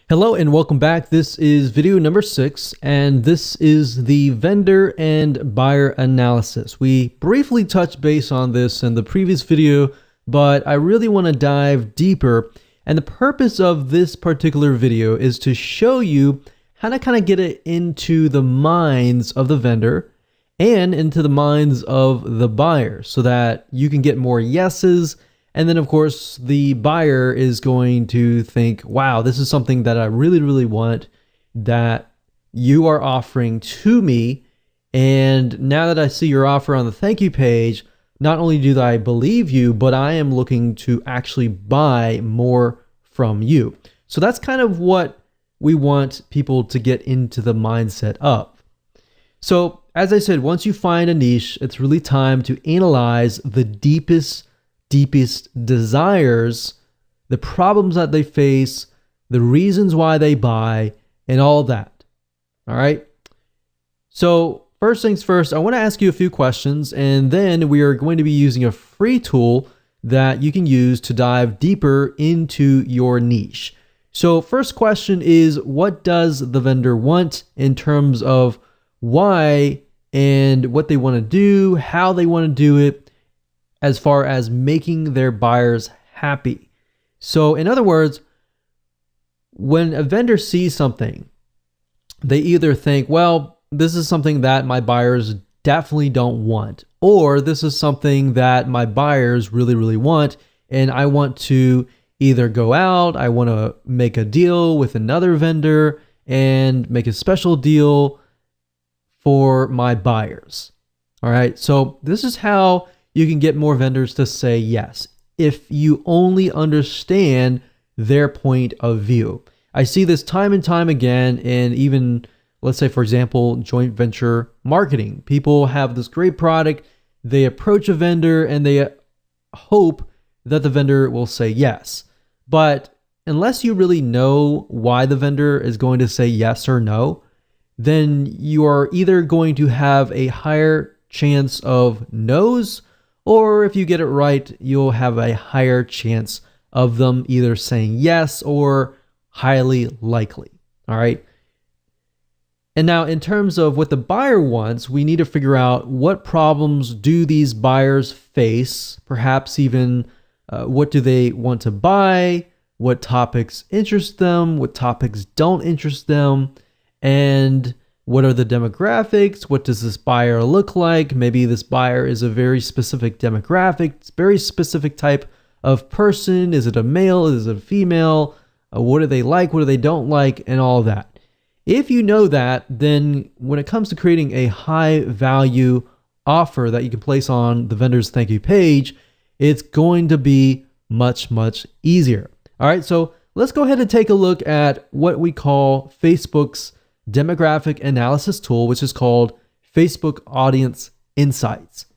Hello and welcome back. This is video number 6, and this is the vendor and buyer analysis. We briefly touched base on this in the previous video, but I really want to dive deeper. And the purpose of this particular video is to show you how to kind of get it into the minds of the vendor and into the minds of the buyer so that you can get more yeses. And then, of course, the buyer is going to think, wow, this is something that I really, really want that you are offering to me. And now that I see your offer on the thank you page, not only do I believe you, but I am looking to actually buy more from you. So that's kind of what we want people to get into the mindset of. So as I said, once you find a niche, it's really time to analyze the deepest desires, the problems that they face, the reasons why they buy, and all that. All right. So first things first, I want to ask you a few questions, and then we are going to be using a free tool that you can use to dive deeper into your niche. So first question is, what does the vendor want in terms of why and what they want to do, how they want to do it, as far as making their buyers happy. So in other words, when a vendor sees something, they either think, well, this is something that my buyers definitely don't want, or this is something that my buyers really, really want, and I want to either go out, I want to make a deal with another vendor and make a special deal for my buyers. All right, so this is how you can get more vendors to say yes if you only understand their point of view. I see this time and time again in even, let's say, for example, joint venture marketing. People have this great product, they approach a vendor and they hope that the vendor will say yes. But unless you really know why the vendor is going to say yes or no, then you are either going to have a higher chance of no's, or if you get it right, you'll have a higher chance of them either saying yes or highly likely. All right. And now in terms of what the buyer wants, we need to figure out what problems do these buyers face, perhaps even what do they want to buy, what topics interest them, what topics don't interest them, and what are the demographics? What does this buyer look like? Maybe this buyer is a very specific demographic, very specific type of person. Is it a male? Is it a female? What do they like? What do they don't like? And all that. If you know that, then when it comes to creating a high value offer that you can place on the vendor's thank you page, it's going to be much, much easier. All right, so let's go ahead and take a look at what we call Facebook's demographic analysis tool, which is called Facebook Audience Insights.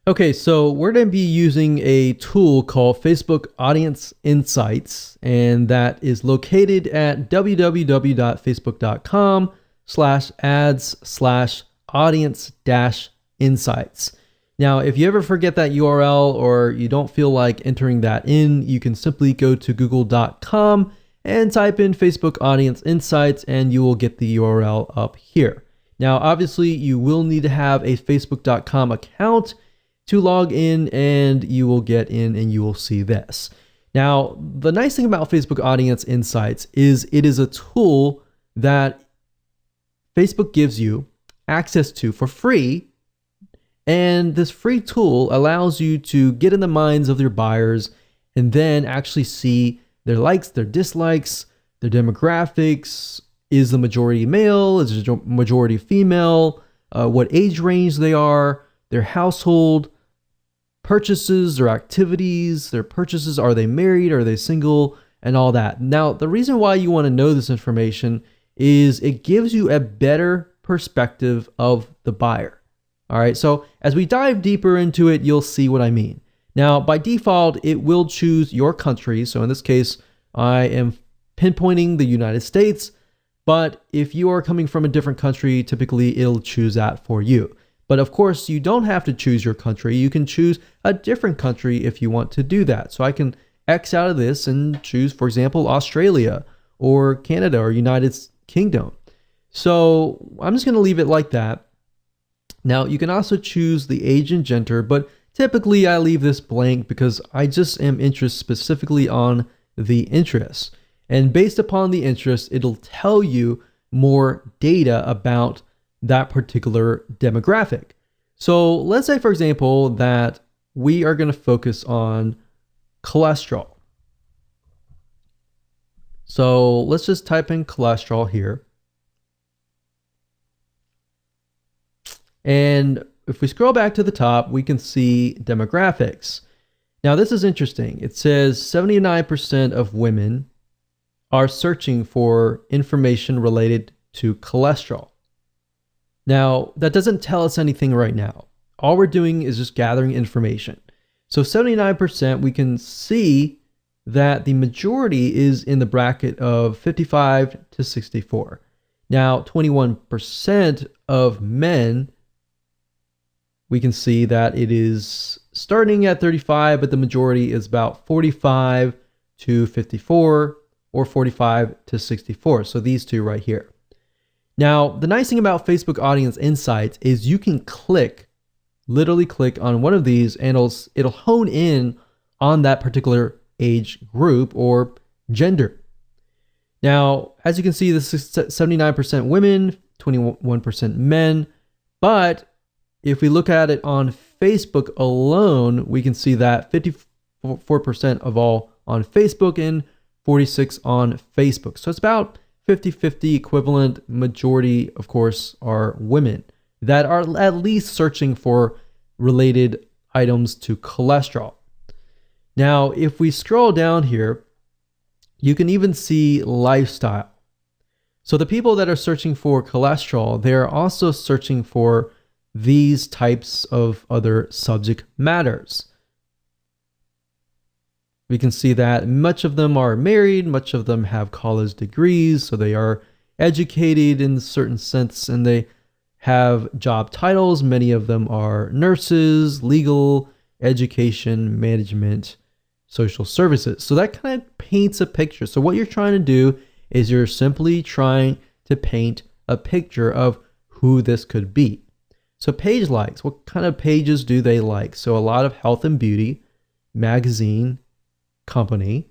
Okay, so we're going to be using a tool called Facebook Audience Insights, and that is located at www.facebook.com/ads/audience-insights. Now, if you ever forget that URL or you don't feel like entering that in, you can simply go to google.com and type in Facebook Audience Insights, and you will get the URL up here. Now, obviously, you will need to have a facebook.com account to log in, and you will get in and you will see this. Now, the nice thing about Facebook Audience Insights is it is a tool that Facebook gives you access to for free, and this free tool allows you to get in the minds of your buyers and then actually see their likes, their dislikes, their demographics. Is the majority male? Is the majority female? What age range they are, their household, purchases, their activities, their purchases. Are they married? Are they single? And all that. Now, the reason why you want to know this information is it gives you a better perspective of the buyer. All right, so as we dive deeper into it, you'll see what I mean. Now, by default, it will choose your country. So in this case, I am pinpointing the United States, but if you are coming from a different country, typically it'll choose that for you. But of course, you don't have to choose your country. You can choose a different country if you want to do that. So I can X out of this and choose, for example, Australia or Canada or United Kingdom. So I'm just going to leave it like that. Now you can also choose the age and gender, but typically I leave this blank because I just am interested specifically on the interests. And based upon the interest, it'll tell you more data about that particular demographic. So let's say, for example, that we are going to focus on cholesterol. So let's just type in cholesterol here. And if we scroll back to the top, we can see demographics. Now, this is interesting. It says 79% of women are searching for information related to cholesterol. Now, that doesn't tell us anything right now. All we're doing is just gathering information. So 79%, we can see that the majority is in the bracket of 55 to 64. Now, 21% of men, we can see that it is starting at 35, but the majority is about 45 to 54 or 45 to 64. So these two right here. Now, the nice thing about Facebook Audience Insights is you can literally click on one of these and it'll hone in on that particular age group or gender. Now, as you can see, this is 79% women, 21% men, but if we look at it on Facebook alone, we can see that 54% of all on Facebook and 46% on Facebook. So it's about 50-50 equivalent. Majority, of course, are women that are at least searching for related items to cholesterol. Now, if we scroll down here, you can even see lifestyle. So the people that are searching for cholesterol, they're also searching for these types of other subject matters. We can see that much of them are married, much of them have college degrees, so they are educated in a certain sense, and they have job titles. Many of them are nurses, legal, education, management, social services. So that kind of paints a picture. So what you're trying to do is you're simply trying to paint a picture of who this could be. So page likes, what kind of pages do they like? So a lot of health and beauty, magazine, company,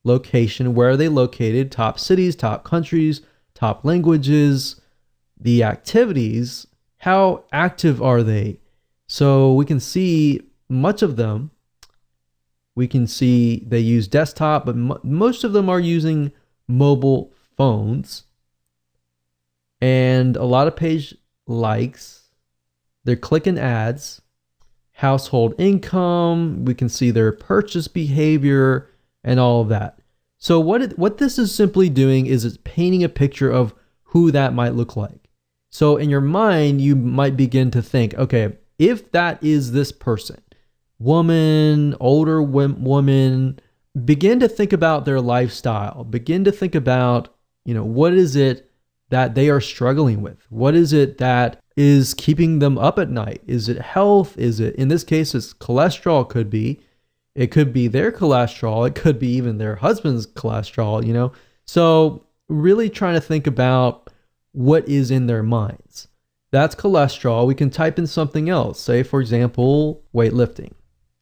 location, where are they located, top cities, top countries, top languages, the activities, how active are they? So we can see much of them. We can see they use desktop, but most of them are using mobile phones. And a lot of page likes, they're clicking ads, household income, we can see their purchase behavior and all of that. So what this is simply doing is it's painting a picture of who that might look like. So in your mind, you might begin to think, okay, if that is this person, woman, older woman, begin to think about their lifestyle, begin to think about, what is it that they are struggling with? What is it that is keeping them up at night? Is it health? Is it, in this case, it's cholesterol? It could be their cholesterol. It could be even their husband's cholesterol, So really trying to think about what is in their minds. That's cholesterol. We can type in something else. Say, for example, weightlifting.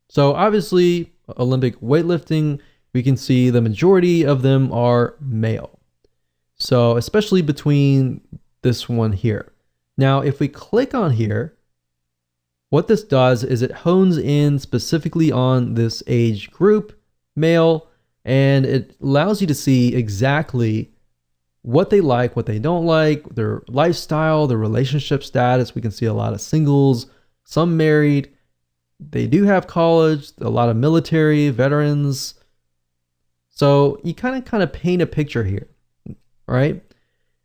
So obviously, Olympic weightlifting, we can see the majority of them are male. So especially between this one here. Now, if we click on here, what this does is it hones in specifically on this age group, male, and it allows you to see exactly what they like, what they don't like, their lifestyle, their relationship status. We can see a lot of singles, some married. They do have college, a lot of military, veterans. So you kind of paint a picture here, right?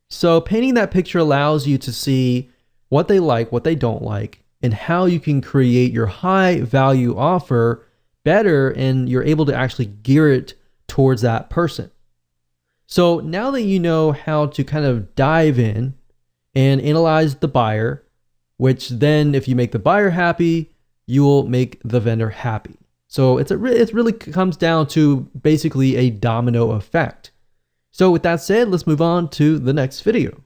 So painting that picture allows you to see what they like, what they don't like, and how you can create your high value offer better, and you're able to actually gear it towards that person. So now that you know how to kind of dive in and analyze the buyer, which then if you make the buyer happy, you will make the vendor happy. So it really comes down to basically a domino effect. So with that said, let's move on to the next video.